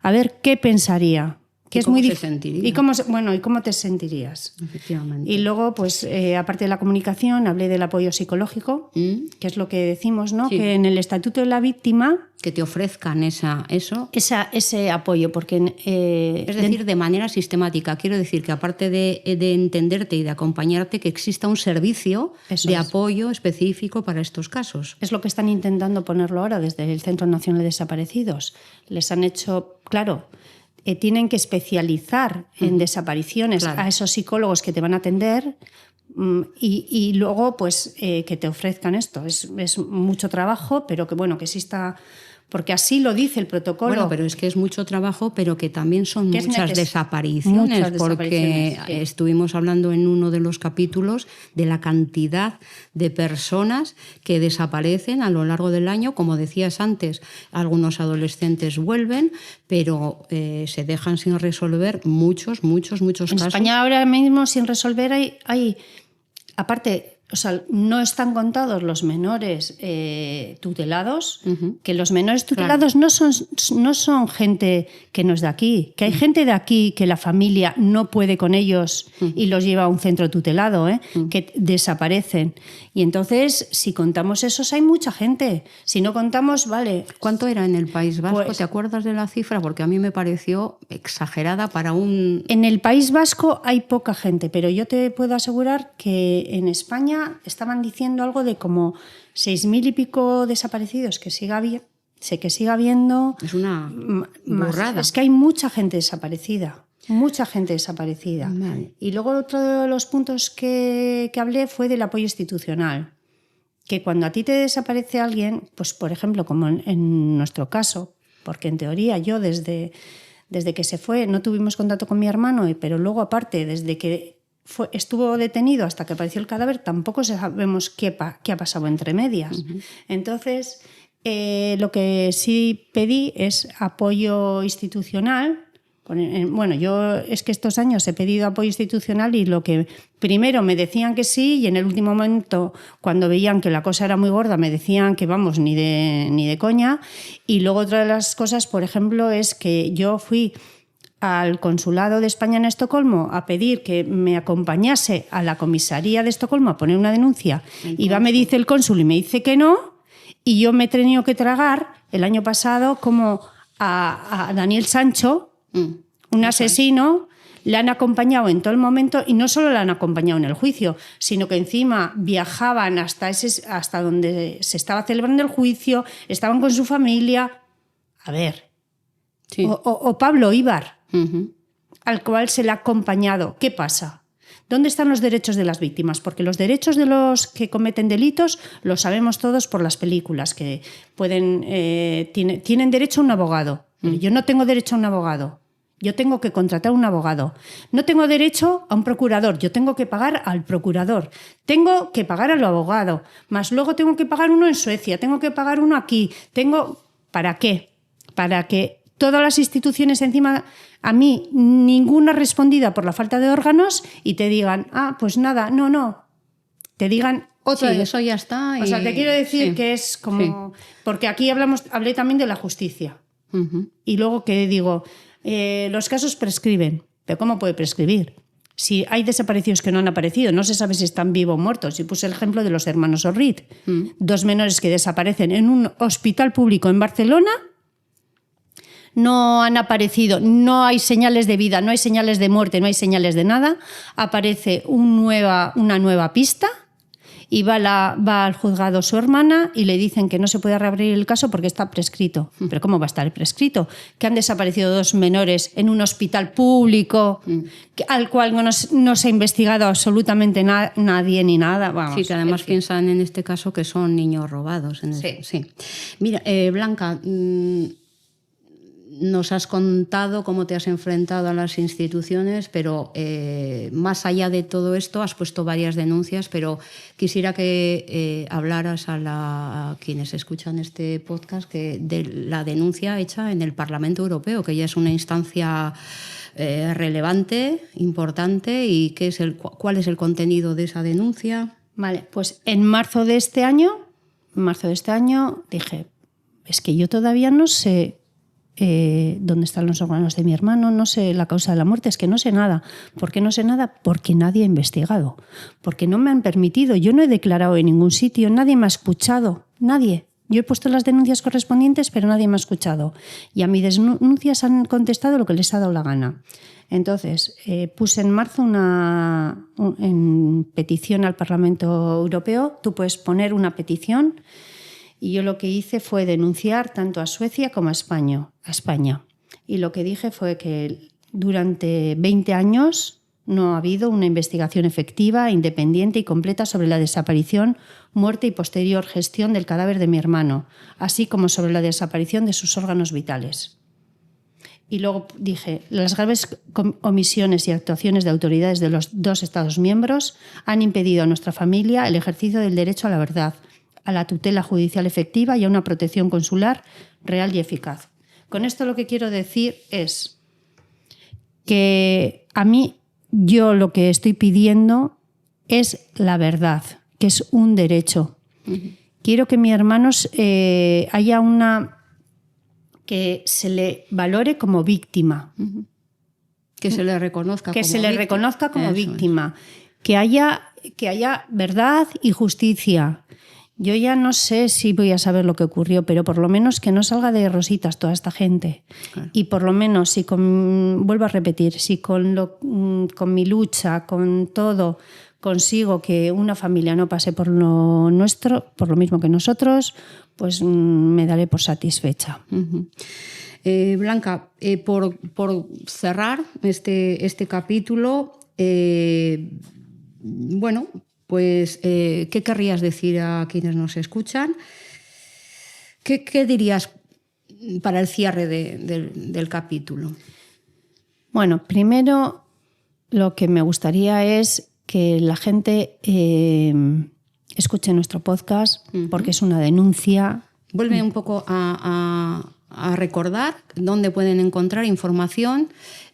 a ver qué pensaría. Que ¿Y cómo se sentiría? ¿Y cómo te sentirías? Efectivamente. Y luego, pues, aparte de la comunicación, hablé del apoyo psicológico, que es lo que decimos, ¿no? Sí. Que en el Estatuto de la Víctima... Que te ofrezcan ese apoyo, porque... es decir, de manera sistemática. Quiero decir que aparte de entenderte y de acompañarte, que exista un servicio de apoyo específico para estos casos. Es lo que están intentando ponerlo ahora desde el Centro Nacional de Desaparecidos. Les han hecho, claro... tienen que especializar en desapariciones a esos psicólogos que te van a atender y luego pues que te ofrezcan esto. Es mucho trabajo, pero que bueno, que exista... Porque así lo dice el protocolo. Bueno, pero es que es mucho trabajo, pero que también son muchas desapariciones, porque sí. Estuvimos hablando en uno de los capítulos de la cantidad de personas que desaparecen a lo largo del año. Como decías antes, algunos adolescentes vuelven, pero se dejan sin resolver muchos casos. En España ahora mismo sin resolver hay aparte... O sea, no están contados los menores tutelados, que los menores tutelados no son gente que no es de aquí, que hay gente de aquí que la familia no puede con ellos y los lleva a un centro tutelado, que desaparecen. Y entonces, si contamos esos, hay mucha gente. Si no contamos, vale. ¿Cuánto era en el País Vasco? Pues, ¿te acuerdas de la cifra? Porque a mí me pareció exagerada para un... En el País Vasco hay poca gente, pero yo te puedo asegurar que en España estaban diciendo algo de como 6.000 y pico desaparecidos que siga habiendo. Es una burrada. Es que hay mucha gente desaparecida. Vale. Y luego otro de los puntos que hablé fue del apoyo institucional. Que cuando a ti te desaparece alguien, pues por ejemplo, como en nuestro caso, porque en teoría yo desde que se fue no tuvimos contacto con mi hermano, pero luego aparte desde que estuvo detenido hasta que apareció el cadáver, tampoco sabemos qué ha pasado entre medias. Entonces, lo que sí pedí es apoyo institucional. Bueno, yo es que estos años he pedido apoyo institucional y lo que primero me decían que sí y en el último momento, cuando veían que la cosa era muy gorda, me decían que vamos, ni de coña. Y luego otra de las cosas, por ejemplo, es que yo fui al Consulado de España en Estocolmo a pedir que me acompañase a la comisaría de Estocolmo a poner una denuncia. Y me dice el cónsul y me dice que no, y yo me he tenido que tragar el año pasado como a Daniel Sancho, un asesino, le han acompañado en todo el momento, y no solo le han acompañado en el juicio, sino que encima viajaban hasta donde se estaba celebrando el juicio, estaban con su familia. A ver, Sí. o Pablo Ibar, al cual se le ha acompañado. ¿Qué pasa? ¿Dónde están los derechos de las víctimas? Porque los derechos de los que cometen delitos los sabemos todos por las películas, que tienen derecho a un abogado. Pero yo no tengo derecho a un abogado. Yo tengo que contratar a un abogado. No tengo derecho a un procurador. Yo tengo que pagar al procurador. Tengo que pagar al abogado. Más luego tengo que pagar uno en Suecia. Tengo que pagar uno aquí. ¿Para qué? Para que todas las instituciones encima, a mí ninguna respondida por la falta de órganos, y te digan, pues nada, no. Te digan otra. Sí, eso ya está. O sea, te quiero decir sí, que es como... sí. Porque aquí hablé también de la justicia. Y luego que digo, los casos prescriben. ¿Pero cómo puede prescribir? Si hay desaparecidos que no han aparecido, no se sabe si están vivos o muertos. Y puse el ejemplo de los hermanos Orrit. 2 menores que desaparecen en un hospital público en Barcelona. No han aparecido, no hay señales de vida, no hay señales de muerte, no hay señales de nada. Aparece una nueva pista y va al juzgado su hermana y le dicen que no se puede reabrir el caso porque está prescrito. ¿Pero cómo va a estar prescrito? Que han desaparecido 2 menores en un hospital público al cual no se ha investigado absolutamente nadie ni nada. Vamos, sí, que además piensan en este caso que son niños robados. Sí. Mira, Blanca... nos has contado cómo te has enfrentado a las instituciones, pero más allá de todo esto has puesto varias denuncias, pero quisiera que hablaras a quienes escuchan este podcast de la denuncia hecha en el Parlamento Europeo, que ya es una instancia relevante, importante, y ¿cuál es el contenido de esa denuncia? Vale, pues en marzo de este año dije, es que yo todavía no sé dónde están los órganos de mi hermano, no sé la causa de la muerte, es que no sé nada. ¿Por qué no sé nada? Porque nadie ha investigado, porque no me han permitido, yo no he declarado en ningún sitio, nadie me ha escuchado, nadie. Yo he puesto las denuncias correspondientes, pero nadie me ha escuchado. Y a mis denuncias han contestado lo que les ha dado la gana. Entonces, puse en marzo en petición al Parlamento Europeo. Tú puedes poner una petición. Y yo lo que hice fue denunciar tanto a Suecia como a España. Y lo que dije fue que durante 20 años no ha habido una investigación efectiva, independiente y completa sobre la desaparición, muerte y posterior gestión del cadáver de mi hermano, así como sobre la desaparición de sus órganos vitales. Y luego dije, las graves omisiones y actuaciones de autoridades de los 2 Estados miembros han impedido a nuestra familia el ejercicio del derecho a la verdad, a la tutela judicial efectiva y a una protección consular real y eficaz. Con esto lo que quiero decir es que a mí, yo lo que estoy pidiendo es la verdad, que es un derecho. Quiero que mi hermano haya que se le valore como víctima. Que se le reconozca como víctima. Que haya verdad y justicia. Yo ya no sé si voy a saber lo que ocurrió, pero por lo menos que no salga de rositas toda esta gente. Claro. Y por lo menos, vuelvo a repetir, si con mi lucha, con todo, consigo que una familia no pase por lo nuestro, por lo mismo que nosotros, pues me daré por satisfecha. Blanca, por cerrar este capítulo, bueno... Pues, ¿qué querrías decir a quienes nos escuchan? ¿Qué dirías para el cierre del capítulo? Bueno, primero lo que me gustaría es que la gente escuche nuestro podcast, porque es una denuncia. Vuelve un poco a recordar dónde pueden encontrar información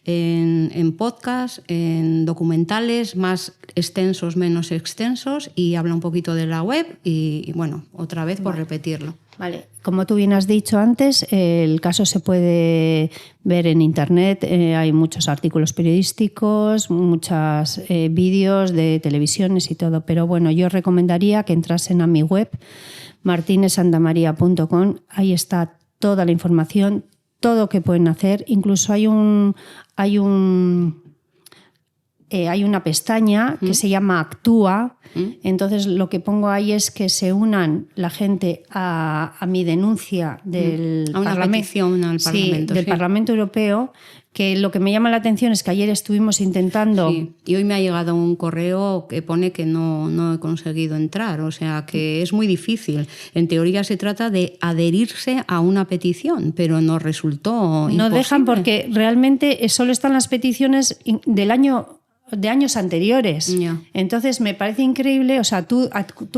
en podcast, en documentales más extensos, menos extensos, y habla un poquito de la web y bueno, otra vez por repetirlo. Vale, como tú bien has dicho antes, el caso se puede ver en internet, hay muchos artículos periodísticos, muchos vídeos de televisiones y todo, pero bueno, yo recomendaría que entrasen a mi web martinezsantamaria.com, ahí está toda la información, todo que pueden hacer. Incluso hay una pestaña que se llama Actúa. Entonces lo que pongo ahí es que se unan la gente a mi denuncia del Parlamento Europeo, que lo que me llama la atención es que ayer estuvimos intentando... Sí, y hoy me ha llegado un correo que pone que no he conseguido entrar, o sea que es muy difícil. En teoría se trata de adherirse a una petición, pero nos resultó imposible. No dejan porque realmente solo están las peticiones de años anteriores. Ya. Entonces me parece increíble, o sea, tú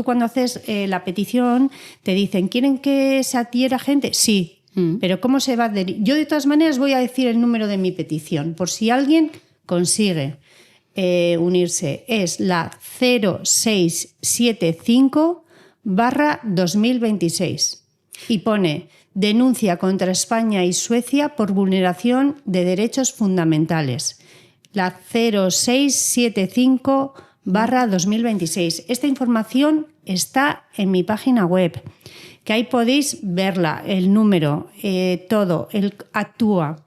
cuando haces la petición te dicen, ¿quieren que se adhiera gente? Sí. Pero ¿cómo se va a adherir? Yo de todas maneras voy a decir el número de mi petición, por si alguien consigue unirse. Es la 0675/2026 y pone denuncia contra España y Suecia por vulneración de derechos fundamentales. La 0675/2026. Esta información está en mi página web, que ahí podéis verla, el número, todo, el Actúa.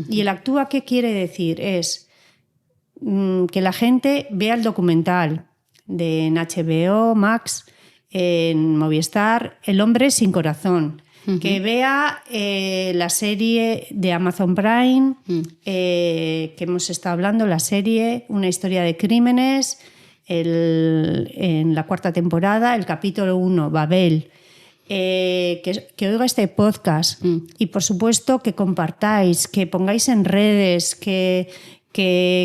Y el Actúa, ¿qué quiere decir? Es que la gente vea el documental en HBO, Max, en Movistar, El hombre sin corazón. Que vea la serie de Amazon Prime, que hemos estado hablando, la serie Una historia de crímenes, en la 4ª temporada, el capítulo 1, Babel. Que oiga este podcast y por supuesto que compartáis, que pongáis en redes, que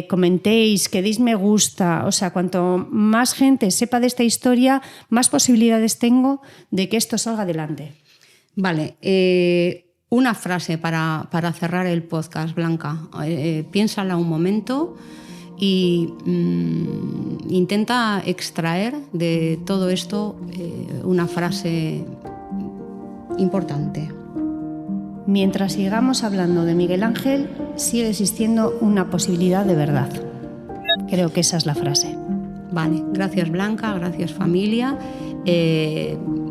comentéis, que deis me gusta. O sea, cuanto más gente sepa de esta historia, más posibilidades tengo de que esto salga adelante. Vale, una frase para cerrar el podcast, Blanca. Piénsala un momento y intenta extraer de todo esto una frase importante. Mientras sigamos hablando de Miguel Ángel, sigue existiendo una posibilidad de verdad. Creo que esa es la frase. Vale, gracias Blanca, gracias familia.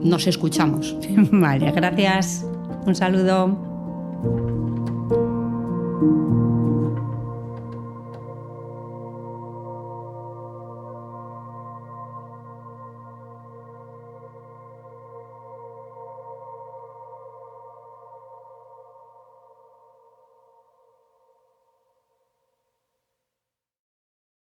Nos escuchamos. Vale, gracias. Un saludo.